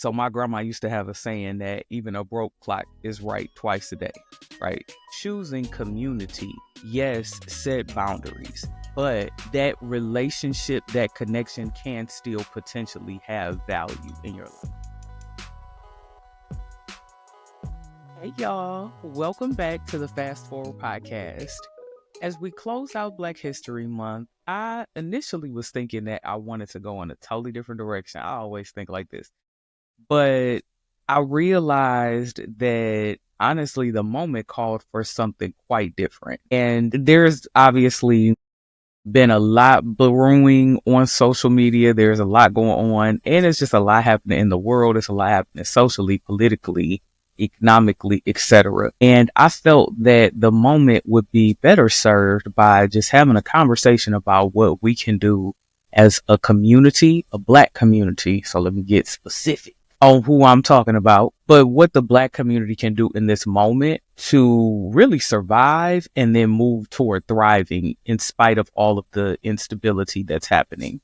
So my grandma used to have a saying that even a broke clock is right twice a day, right? Choosing community, yes, set boundaries, but that relationship, that connection can still potentially have value in your life. Hey y'all, welcome back to the Fast Forward Podcast. As we close out Black History Month, I initially was thinking that I wanted to go in a totally different direction. I always think like this. But I realized that honestly, the moment called for something quite different. And there's obviously been a lot brewing on social media. There's a lot going on, and it's just a lot happening in the world. It's a lot happening socially, politically, economically, etc. And I felt that the moment would be better served by just having a conversation about what we can do as a community, a Black community. So let me get specific on who I'm talking about, but what the Black community can do in this moment to really survive and then move toward thriving in spite of all of the instability that's happening.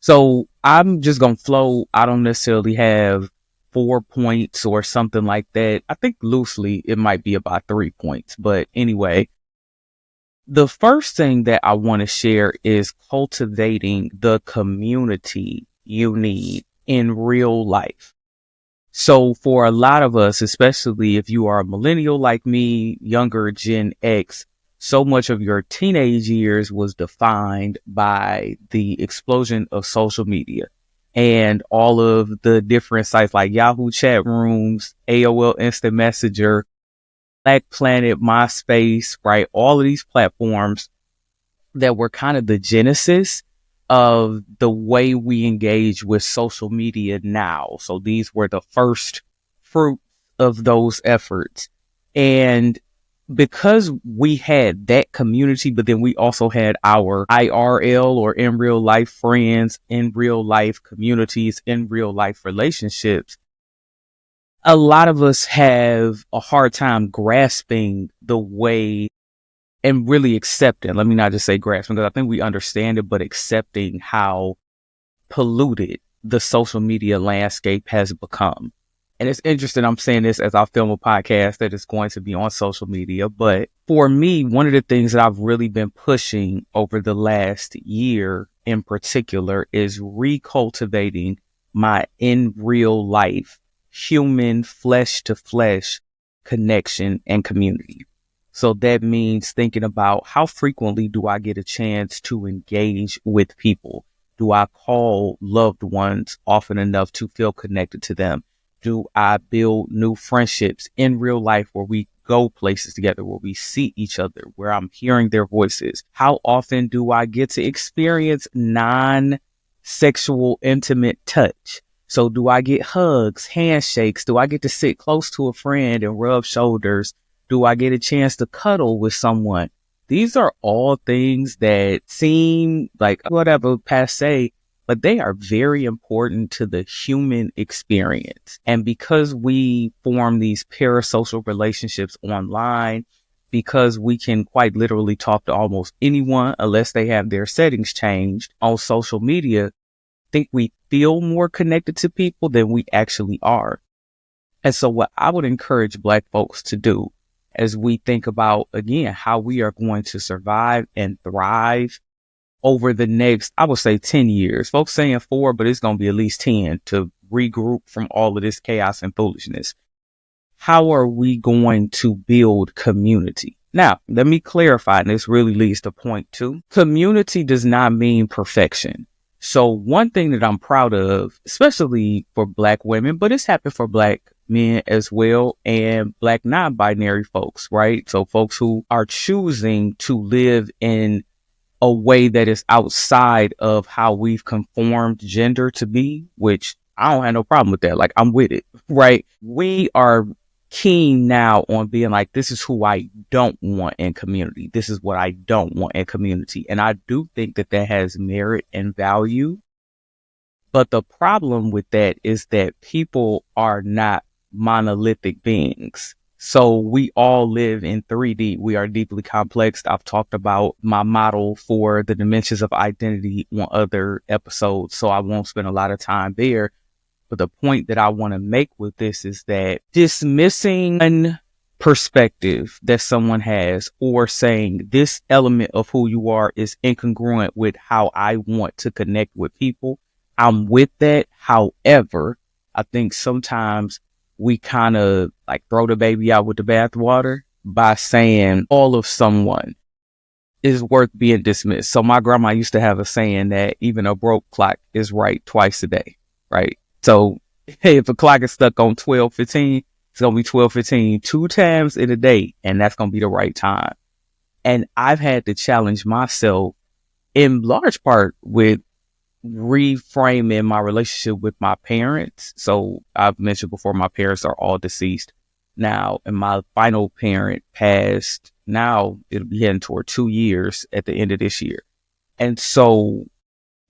So I'm just going to flow. I don't necessarily have 4 points or something like that. I think loosely it might be about 3 points. But anyway, the first thing that I want to share is cultivating the community you need in real life. So for a lot of us, especially if you are a millennial like me, younger Gen X, so much of your teenage years was defined by the explosion of social media and all of the different sites like Yahoo chat rooms, AOL Instant Messenger, Black Planet, MySpace, right? All of these platforms that were kind of the genesis of the way we engage with social media now. So these were the first fruit of those efforts. And because we had that community, but then we also had our IRL or in real life friends, in real life communities, in real life relationships, a lot of us have a hard time grasping the way and really accepting, let me not just say grasping, because I think we understand it, but accepting how polluted the social media landscape has become. And it's interesting, I'm saying this as I film a podcast that is going to be on social media. But for me, one of the things that I've really been pushing over the last year in particular is recultivating my in real life, human flesh to flesh connection and community. So that means thinking about how frequently do I get a chance to engage with people? Do I call loved ones often enough to feel connected to them? Do I build new friendships in real life where we go places together, where we see each other, where I'm hearing their voices? How often do I get to experience non-sexual intimate touch? So do I get hugs, handshakes? Do I get to sit close to a friend and rub shoulders? Do I get a chance to cuddle with someone? These are all things that seem like whatever passe, but they are very important to the human experience. And because we form these parasocial relationships online, because we can quite literally talk to almost anyone unless they have their settings changed on social media, I think we feel more connected to people than we actually are. And so what I would encourage Black folks to do as we think about, again, how we are going to survive and thrive over the next, I would say 10 years. Folks saying 4, but it's going to be at least 10 to regroup from all of this chaos and foolishness. How are we going to build community? Now, let me clarify, and this really leads to point 2. Community does not mean perfection. So one thing that I'm proud of, especially for Black women, but it's happened for Black men as well, and Black non-binary folks, right? So folks who are choosing to live in a way that is outside of how we've conformed gender to be, which I don't have no problem with that. Like, I'm with it, right? We are keen now on being like, this is who I don't want in community. This is what I don't want in community. And I do think that that has merit and value. But the problem with that is that people are not monolithic beings. So we all live in 3D. We are deeply complex. I've talked about my model for the dimensions of identity on other episodes, so I won't spend a lot of time there. But the point that I want to make with this is that dismissing one perspective that someone has or saying this element of who you are is incongruent with how I want to connect with people, I'm with that. However, I think sometimes we kind of like throw the baby out with the bathwater by saying all of someone is worth being dismissed. So my grandma used to have a saying that even a broke clock is right twice a day, right? So hey, if a clock is stuck on 12:15, it's going to be 12:15 two times in a day, and that's going to be the right time. And I've had to challenge myself in large part with reframing my relationship with my parents. So I've mentioned before, my parents are all deceased now, and my final parent passed. Now it'll be heading toward 2 years at the end of this year. And so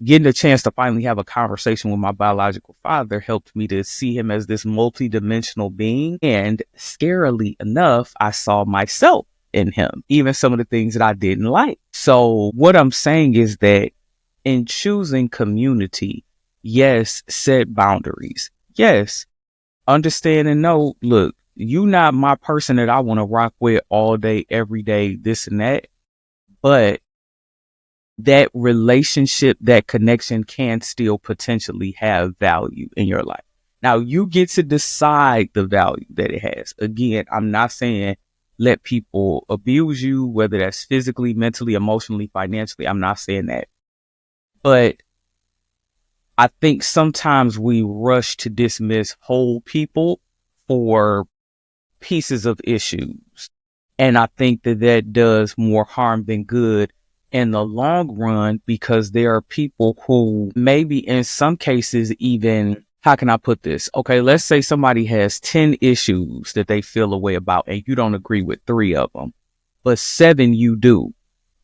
getting a chance to finally have a conversation with my biological father helped me to see him as this multidimensional being. And scarily enough, I saw myself in him, even some of the things that I didn't like. So what I'm saying is that in choosing community, yes, set boundaries. Yes, understand and know, look, you not my person that I want to rock with all day, every day, this and that. But that relationship, that connection can still potentially have value in your life. Now, you get to decide the value that it has. Again, I'm not saying let people abuse you, whether that's physically, mentally, emotionally, financially. I'm not saying that. But I think sometimes we rush to dismiss whole people for pieces of issues. And I think that that does more harm than good in the long run, because there are people who maybe in some cases even, how can I put this? Okay, let's say somebody has 10 issues that they feel a way about and you don't agree with 3 of them, but 7 you do.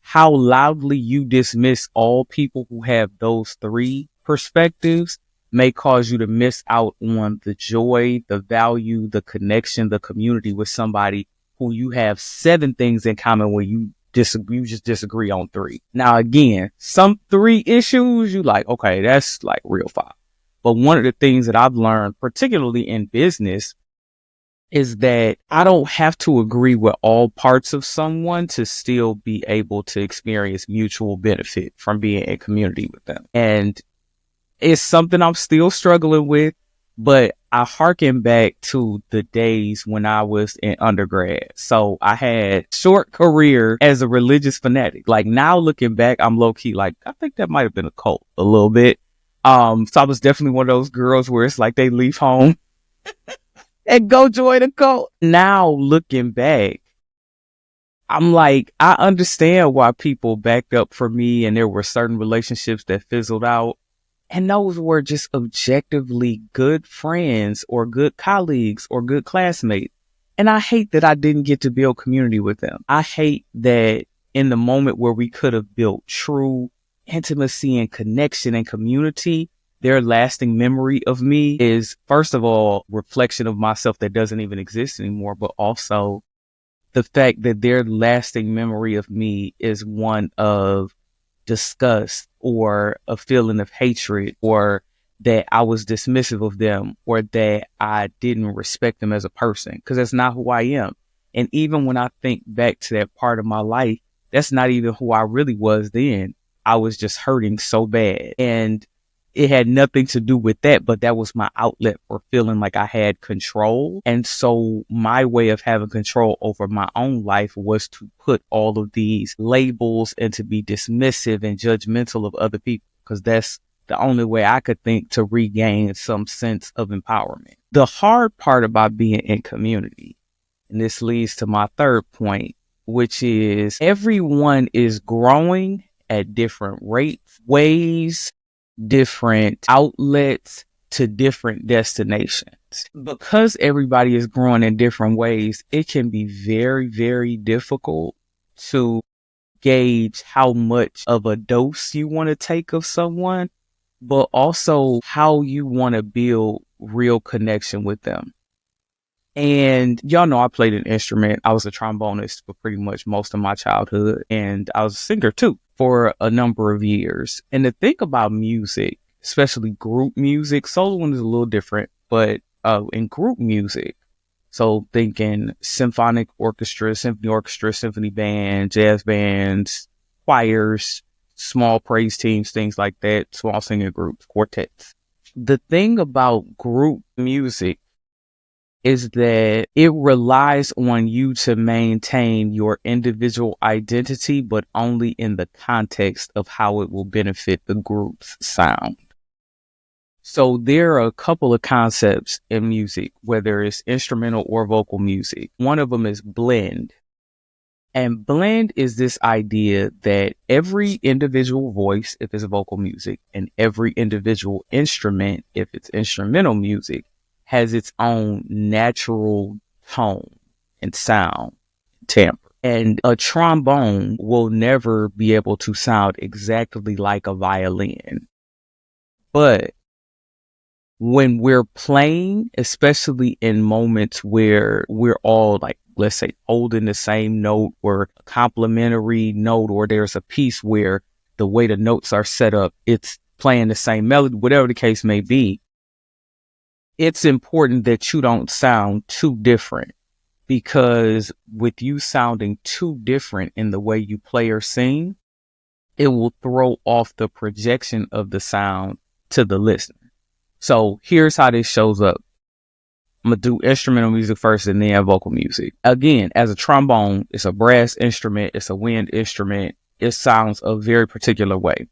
How loudly you dismiss all people who have those 3 perspectives may cause you to miss out on the joy, the value, the connection, the community with somebody who you have 7 things in common when you just disagree on 3. Now, again, some 3 issues you like, okay, that's like real fire. But one of the things that I've learned, particularly in business, is that I don't have to agree with all parts of someone to still be able to experience mutual benefit from being in community with them. And it's something I'm still struggling with, but I harken back to the days when I was in undergrad. So I had short career as a religious fanatic. Like now looking back, I'm low key like, I think that might have been a cult a little bit. So I was definitely one of those girls where it's like they leave home and go join a cult. Now looking back, I'm like, I understand why people backed up for me and there were certain relationships that fizzled out. And those were just objectively good friends or good colleagues or good classmates. And I hate that I didn't get to build community with them. I hate that in the moment where we could have built true intimacy and connection and community, their lasting memory of me is, first of all, reflection of myself that doesn't even exist anymore, but also the fact that their lasting memory of me is one of disgust or a feeling of hatred, or that I was dismissive of them, or that I didn't respect them as a person, because that's not who I am. And even when I think back to that part of my life, that's not even who I really was then. I was just hurting so bad. And it had nothing to do with that, but that was my outlet for feeling like I had control. And so my way of having control over my own life was to put all of these labels and to be dismissive and judgmental of other people, because that's the only way I could think to regain some sense of empowerment. The hard part about being in community, and this leads to my third point, which is everyone is growing at different rates, ways, different outlets to different destinations. Because everybody is growing in different ways, it can be very, very difficult to gauge how much of a dose you want to take of someone, but also how you want to build real connection with them. And y'all know I played an instrument. I was a trombonist for pretty much most of my childhood, and I was a singer too for a number of years. And the thing about music, especially group music. Solo one is a little different, but in group music, so thinking symphony orchestra, symphony band, jazz bands, choirs, small praise teams, things like that, small singing groups, quartets. The thing about group music is that it relies on you to maintain your individual identity, but only in the context of how it will benefit the group's sound. So there are a couple of concepts in music, whether it's instrumental or vocal music. One of them is blend. And blend is this idea that every individual voice, if it's vocal music, and every individual instrument, if it's instrumental music, has its own natural tone and sound, timbre. And a trombone will never be able to sound exactly like a violin. But when we're playing, especially in moments where we're all like, let's say, holding the same note or a complementary note, or there's a piece where the way the notes are set up, it's playing the same melody, whatever the case may be, it's important that you don't sound too different, because with you sounding too different in the way you play or sing, it will throw off the projection of the sound to the listener. So here's how this shows up. I'm going to do instrumental music first and then vocal music. Again, as a trombone, it's a brass instrument. It's a wind instrument. It sounds a very particular way.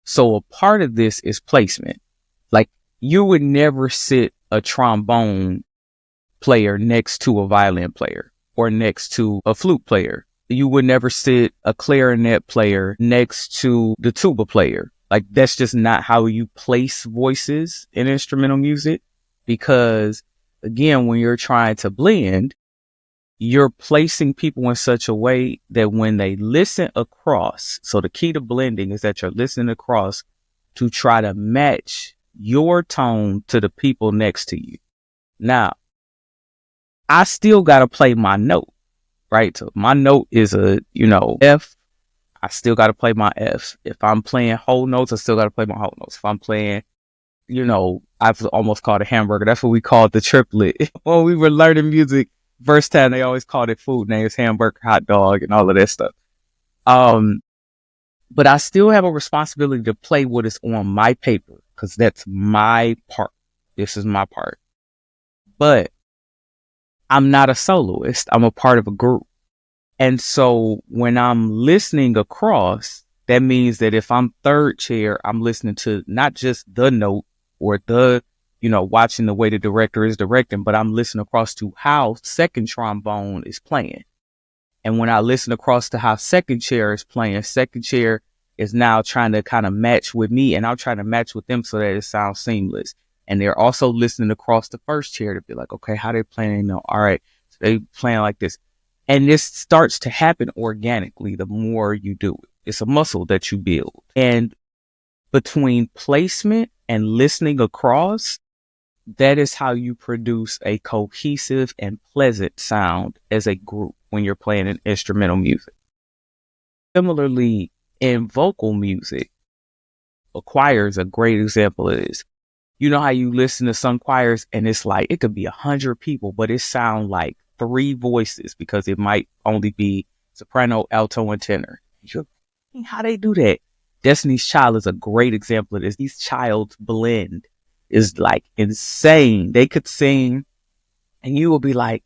So a part of this is placement. Like, you would never sit a trombone player next to a violin player or next to a flute player. You would never sit a clarinet player next to the tuba player. Like, that's just not how you place voices in instrumental music, because again, when you're trying to blend, you're placing people in such a way that when they listen across, so the key to blending is that you're listening across to try to match your tone to the people next to you. Now, I still got to play my note, right? So my note is a, F. I still got to play my Fs. If I'm playing whole notes, I still got to play my whole notes. If I'm playing, I've almost called it hamburger. That's what we called the triplet. When we were learning music, first time they always called it food names, hamburger, hot dog, and all of that stuff. But I still have a responsibility to play what is on my paper, because that's my part. This is my part. But I'm not a soloist. I'm a part of a group. And so when I'm listening across, that means that if I'm third chair, I'm listening to not just the note or watching the way the director is directing, but I'm listening across to how second trombone is playing. And when I listen across to how second chair is playing, second chair is now trying to kind of match with me, and I'm trying to match with them so that it sounds seamless. And they're also listening across the first chair to be like, okay, how they playing? All right, so they playing like this. And this starts to happen organically the more you do it. It's a muscle that you build. And between placement and listening across, that is how you produce a cohesive and pleasant sound as a group when you're playing an instrumental music. Similarly, in vocal music, a choir is a great example of this. You know how you listen to some choirs and it's like, it could be 100 people, but it sounds like 3 voices, because it might only be soprano, alto, and tenor. How they do that? Destiny's Child is a great example of this. These Child's blend is like insane. They could sing and you will be like,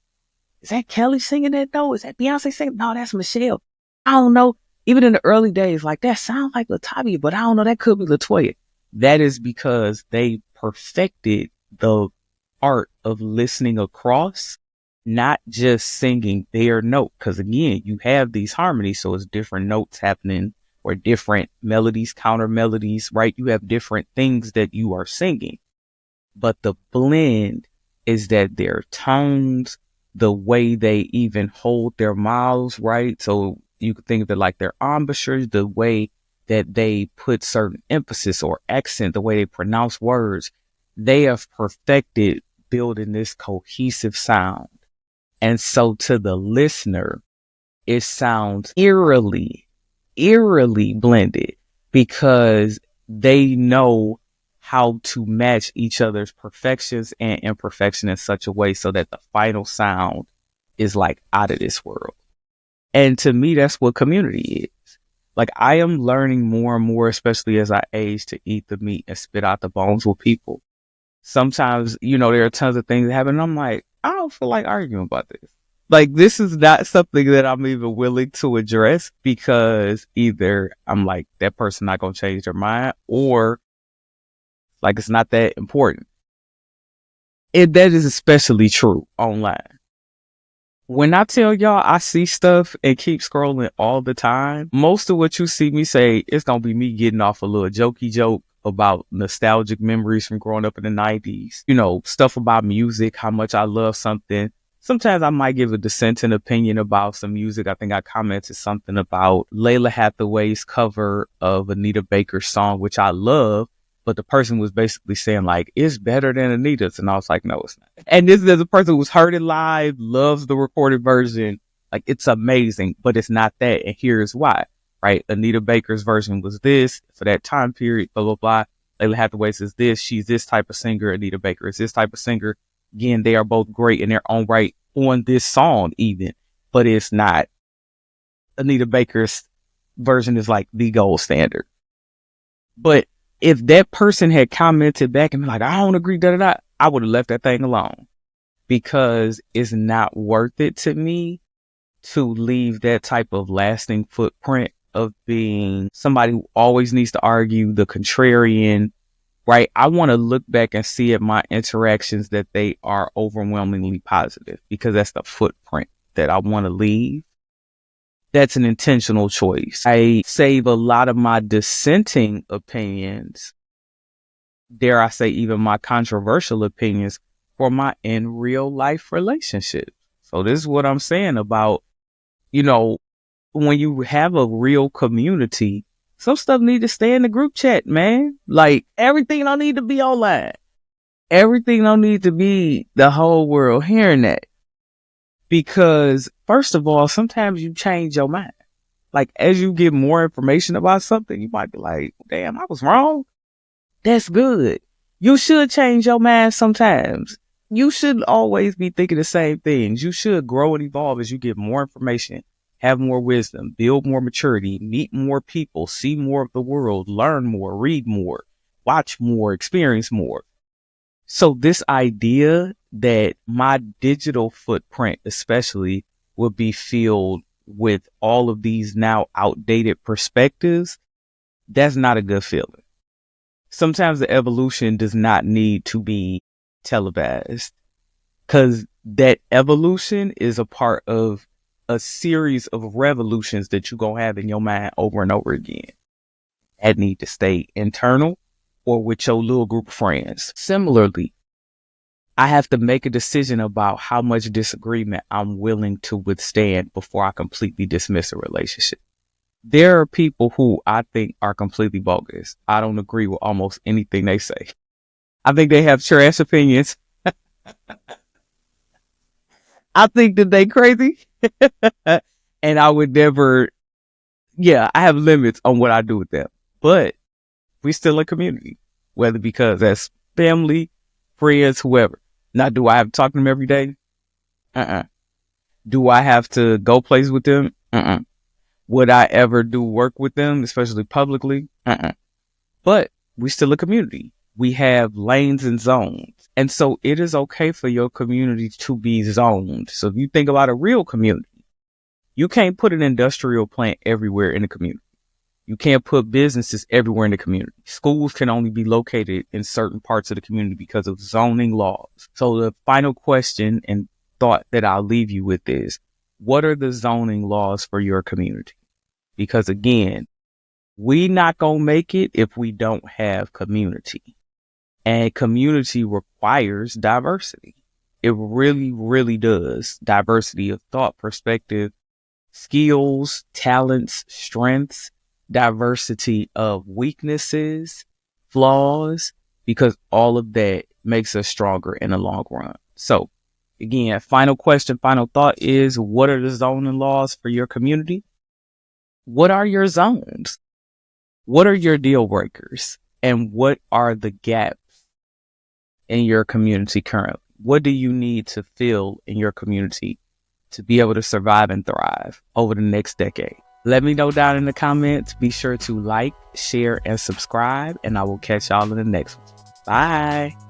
is that Kelly singing that note? Is that Beyonce singing? No, that's Michelle. I don't know. Even in the early days, like, that sounds like Latavia, but I don't know. That could be LaToya. That is because they perfected the art of listening across, not just singing their note. Because again, you have these harmonies, so it's different notes happening, or different melodies, counter melodies, right? You have different things that you are singing. But the blend is that their tones, the way they even hold their mouths, right? So you could think of it like their embouchures, the way that they put certain emphasis or accent, the way they pronounce words. They have perfected building this cohesive sound. And so to the listener, it sounds eerily blended, because they know how to match each other's perfections and imperfection in such a way so that the final sound is like out of this world. And to me, that's what community is. Like, I am learning more and more, especially as I age, to eat the meat and spit out the bones with people. Sometimes, there are tons of things that happen, and I'm like, I don't feel like arguing about this. Like, this is not something that I'm even willing to address, because either I'm like, that person not going to change their mind, or like, it's not that important. And that is especially true online. When I tell y'all I see stuff and keep scrolling all the time, most of what you see me say, it's going to be me getting off a little jokey joke about nostalgic memories from growing up in the 90s. Stuff about music, how much I love something. Sometimes I might give a dissenting opinion about some music. I think I commented something about Layla Hathaway's cover of Anita Baker's song, which I love. But the person was basically saying, like, it's better than Anita's. And I was like, no, it's not. And this is a person who's heard it live, loves the recorded version. Like, it's amazing, but it's not that. And here's why, right? Anita Baker's version was this for that time period, blah, blah, blah. Layla Hathaway's is this. She's this type of singer. Anita Baker is this type of singer. Again, they are both great in their own right on this song even, but it's not. Anita Baker's version is like the gold standard. But if that person had commented back and been like, I don't agree, I would have left that thing alone, because it's not worth it to me to leave that type of lasting footprint of being somebody who always needs to argue, the contrarian, right? I want to look back and see at my interactions that they are overwhelmingly positive, because that's the footprint that I want to leave. That's an intentional choice. I save a lot of my dissenting opinions, dare I say even my controversial opinions, for my in real life relationships. So this is what I'm saying about, when you have a real community, some stuff need to stay in the group chat, man. Like, everything don't need to be online. Everything don't need to be the whole world hearing that. Because first of all, sometimes you change your mind. Like, as you get more information about something, you might be like, damn, I was wrong. That's good. You should change your mind sometimes. You shouldn't always be thinking the same things. You should grow and evolve as you get more information, have more wisdom, build more maturity, meet more people, see more of the world, learn more, read more, watch more, experience more. So this idea that my digital footprint especially will be filled with all of these now outdated perspectives, that's not a good feeling. Sometimes the evolution does not need to be televised, because that evolution is a part of a series of revolutions that you're going to have in your mind over and over again, that need to stay internal or with your little group of friends. Similarly, I have to make a decision about how much disagreement I'm willing to withstand before I completely dismiss a relationship. There are people who I think are completely bogus. I don't agree with almost anything they say. I think they have trash opinions. I think that they crazy. And I would never, I have limits on what I do with them. But we still a community, whether because that's family, friends, whoever. Now, do I have to talk to them every day? Do I have to go places with them? Would I ever do work with them, especially publicly? But we still a community. We have lanes and zones. And so it is okay for your community to be zoned. So if you think about a real community, you can't put an industrial plant everywhere in the community. You can't put businesses everywhere in the community. Schools can only be located in certain parts of the community because of zoning laws. So the final question and thought that I'll leave you with is, what are the zoning laws for your community? Because again, we not gonna make it if we don't have community. And community requires diversity. It really, really does. Diversity of thought, perspective, skills, talents, strengths, diversity of weaknesses, flaws, because all of that makes us stronger in the long run. So again, final question, final thought is, what are the zoning laws for your community? What are your zones? What are your deal breakers? And what are the gaps in your community currently? What do you need to fill in your community to be able to survive and thrive over the next decade? Let me know down in the comments. Be sure to like, share, and subscribe, and I will catch y'all in the next one. Bye.